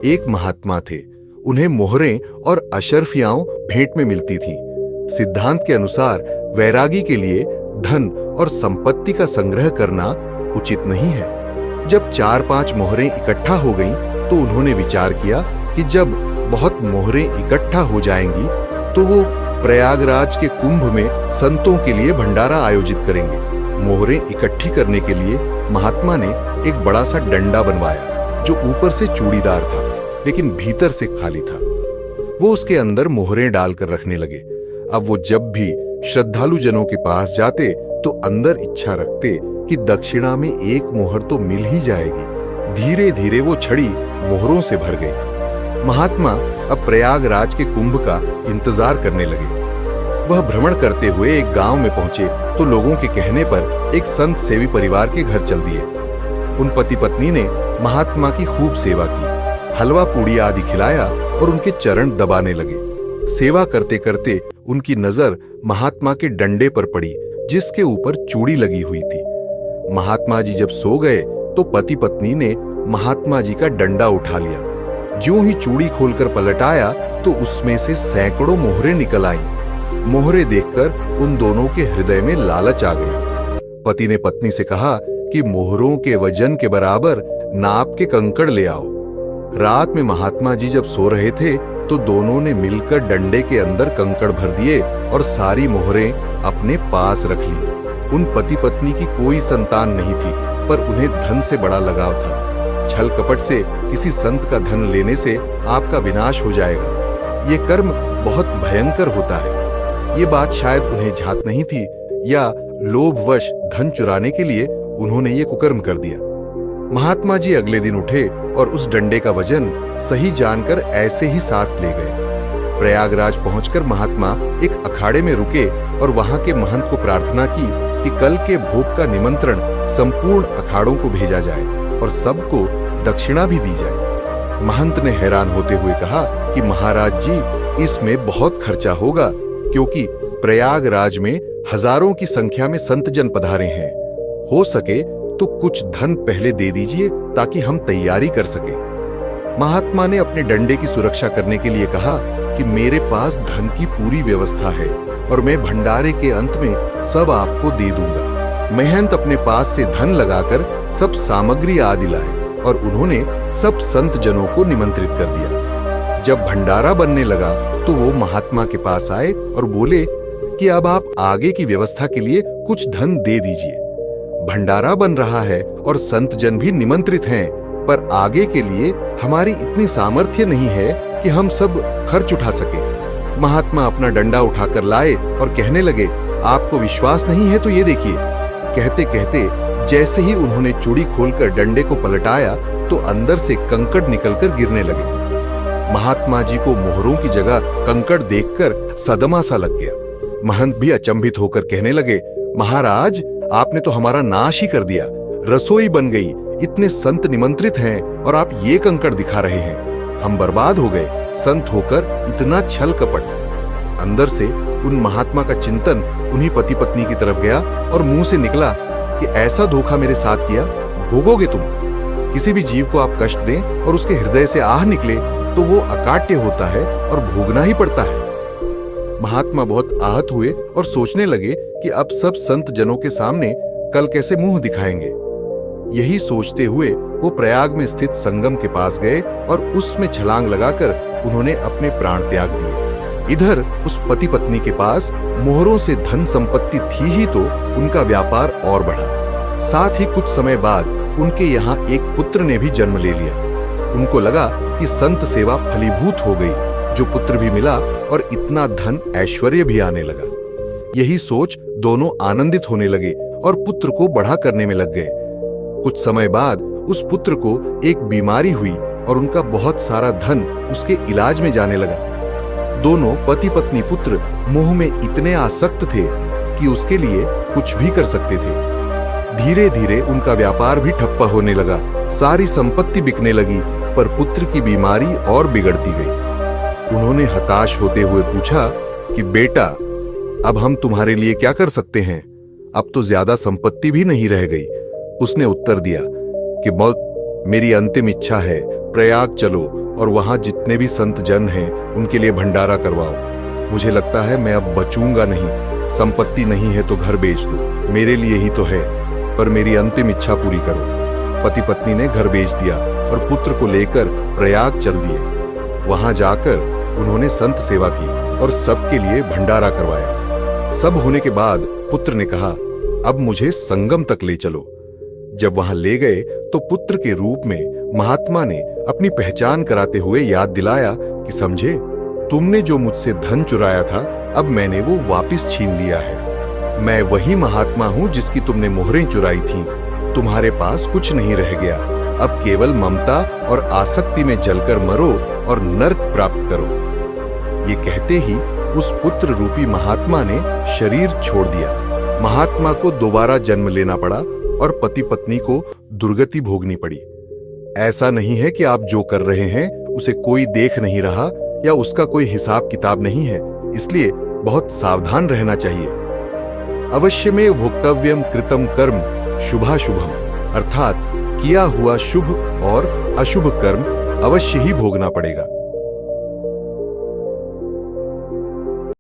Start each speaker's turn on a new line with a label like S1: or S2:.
S1: एक महात्मा थे। उन्हें मोहरें और अशर्फियां भेंट में मिलती थी। सिद्धांत के अनुसार वैरागी के लिए धन और संपत्ति का संग्रह करना उचित नहीं है। जब 4-5 मोहरें इकट्ठा हो गईं, तो उन्होंने विचार किया कि जब बहुत मोहरें इकट्ठा हो जाएंगी तो वो प्रयागराज के कुंभ में संतों के लिए भंडारा आयोजित करेंगे। मोहरें इकट्ठी करने के लिए महात्मा ने एक बड़ा सा डंडा बनवाया जो ऊपर से चूड़ीदार था लेकिन भीतर से खाली था। वो उसके अंदर मोहरें डालकर रखने लगे। अब वो जब भी श्रद्धालु जनों के पास जाते तो अंदर इच्छा रखते कि दक्षिणा में एक मोहर तो मिल ही जाएगी। धीरे धीरे वो छड़ी मोहरों से भर गई। महात्मा अब प्रयागराज के कुंभ का इंतजार करने लगे। वह भ्रमण करते हुए एक गांव में पहुंचे तो लोगों के कहने पर एक संत सेवी परिवार के घर चल दिए। उन पति पत्नी ने महात्मा की खूब सेवा की, हलवा पूड़ी आदि खिलाया और उनके चरण दबाने लगे। सेवा करते करते उनकी नजर महात्मा के डंडे पर पड़ी जिसके ऊपर चूड़ी लगी हुई थी। महात्मा जी जब सो गए तो पति पत्नी ने महात्मा जी का डंडा उठा लिया। ज्यों ही चूड़ी खोलकर पलटाया तो उसमें से सैकड़ों मोहरें निकल आईं। मोहरें देखकर उन दोनों के हृदय में लालच आ गई। पति ने पत्नी से कहा कि मोहरों के वजन के बराबर नाप के कंकड़ ले आओ। रात में महात्मा जी जब सो रहे थे तो दोनों ने मिलकर डंडे के अंदर कंकड़ भर दिए और सारी मोहरें अपने पास रख ली। उन पति पत्नी की कोई संतान नहीं थी, पर उन्हें धन से बड़ा लगाव था। छल कपट से किसी संत का धन लेने से आपका विनाश हो जाएगा। ये कर्म बहुत भयंकर होता है। ये बात शायद उन्हें झात नहीं थी या लोभवश धन चुराने के लिए उन्होंने ये कुकर्म कर दिया। महात्मा जी अगले दिन उठे और उस डंडे का वजन सही जानकर ऐसे ही साथ ले गए। प्रयागराज पहुंचकर महात्मा एक अखाड़े में रुके और वहां के महंत को प्रार्थना की कि कल के भोग का निमंत्रण संपूर्ण अखाड़ों को भेजा जाए और सबको दक्षिणा भी दी जाए। महंत ने हैरान होते हुए कहा कि महाराज जी, इसमें बहुत खर्चा होगा क्योंकि प्रयागराज में हजारों की संख्या में संत जन पधारे हैं। हो सके तो कुछ धन पहले दे दीजिए ताकि हम तैयारी कर सके। महात्मा ने अपने डंडे की सुरक्षा करने के लिए कहा कि मेरे पास धन की पूरी व्यवस्था है और मैं भंडारे के अंत में सब आपको दे दूंगा। महंत अपने पास से धन लगाकर सब सामग्री आदि लाए और उन्होंने सब संत जनों को निमंत्रित कर दिया। जब भंडारा बनने लगा तो वो महात्मा के पास आए और बोले कि अब आप आगे की व्यवस्था के लिए कुछ धन दे दीजिए। भंडारा बन रहा है और संत जन भी निमंत्रित हैं, पर आगे के लिए हमारी इतनी सामर्थ्य नहीं है कि हम सब खर्च उठा सके। महात्मा अपना डंडा उठाकर लाए और कहने लगे, आपको विश्वास नहीं है तो ये देखिए। कहते कहते जैसे ही उन्होंने चूड़ी खोलकर डंडे को पलटाया तो अंदर से कंकड़ निकलकर गिरने लगे। महात्मा जी को मोहरों की जगह कंकड़ देखकर सदमा सा लग गया। महंत भी अचंभित होकर कहने लगे, महाराज, आपने तो हमारा नाश ही कर दिया। रसोई बन गई, इतने संत निमंत्रित हैं और आप ये कंकड़ दिखा रहे हैं। हम बर्बाद हो गए। संत होकर इतना छल कपट। अंदर से उन महात्मा का चिंतन उन्हीं पति पत्नी की तरफ गया और मुंह से निकला कि ऐसा धोखा मेरे साथ किया, भोगोगे तुम। किसी भी जीव को आप कष्ट दें और उसके हृदय से आह निकले तो वो अकाट्य होता है और भोगना ही पड़ता है। महात्मा बहुत आहत हुए और सोचने लगे कि अब सब संत जनों के सामने कल कैसे मुंह दिखाएंगे। यही सोचते हुए वो प्रयाग में स्थित संगम के पास गए और उसमें छलांग लगाकर उन्होंने अपने प्राण त्याग दिए। इधर उस पति पत्नी के पास मोहरों से धन संपत्ति थी ही तो उनका व्यापार और बढ़ा। साथ ही कुछ समय बाद उनके यहाँ एक पुत्र ने भी जन्म ले लिया। उनको लगा कि संत सेवा फलीभूत हो गई। जो पुत्र भी मिला और इतना धन ऐश्वर्य भी आने लगा। यही सोच दोनों आनंदित होने लगे और पुत्र को बड़ा करने में लग गए। कुछ समय बाद उस पुत्र को एक बीमारी हुई और उनका बहुत सारा धन उसके इलाज में जाने लगा। दोनों पति पत्नी पुत्र मोह में इतने आसक्त थे कि उसके लिए कुछ भी कर सकते थे। धीरे धीरे उनका व्यापार भी ठप्पा होने लगा। सारी संपत्ति बिकने लगी, पर पुत्र की बीमारी और बिगड़ती गई। उन्होंने हताश होते हुए पूछा कि बेटा, अब हम तुम्हारे लिए क्या कर सकते हैं? अब तो ज्यादा संपत्ति भी नहीं रह गई। उसने उत्तर दिया कि मेरी अंतिम इच्छा है, प्रयाग चलो और वहां जितने भी संत जन हैं उनके लिए भंडारा करवाओ। मुझे लगता है मैं अब बचूंगा नहीं। संपत्ति नहीं है तो घर बेच दो, मेरे लिए ही तो है, पर मेरी अंतिम इच्छा पूरी करो। पति पत्नी ने घर बेच दिया और पुत्र को लेकर प्रयाग चल दिए। वहां जाकर उन्होंने संत सेवा की और सबके लिए भंडारा करवाया। सब होने के बाद पुत्र ने कहा, अब मुझे संगम तक ले चलो। जब वहां ले गए तो पुत्र के रूप में महात्मा ने अपनी पहचान कराते हुए याद दिलाया कि समझे, तुमने जो मुझसे धन चुराया था अब मैंने वो वापस छीन लिया है। मैं वही महात्मा हूं जिसकी तुमने मोहरें चुराई थीं। तुम्हारे पास कुछ नहीं रह गया, अब केवल ममता और आसक्ति में जलकर मरो और नर्क प्राप्त करो। ये कहते ही उस पुत्र रूपी महात्मा ने शरीर छोड़ दिया। महात्मा को दोबारा जन्म लेना पड़ा और पति पत्नी को दुर्गति भोगनी पड़ी। ऐसा नहीं है कि आप जो कर रहे हैं उसे कोई देख नहीं रहा या उसका कोई हिसाब किताब नहीं है, इसलिए बहुत सावधान रहना चाहिए। अवश्यमेव भोक्तव्यम कृतम कर्म शुभाशुभम, अर्थात किया हुआ शुभ और अशुभ कर्म अवश्य ही भोगना पड़ेगा।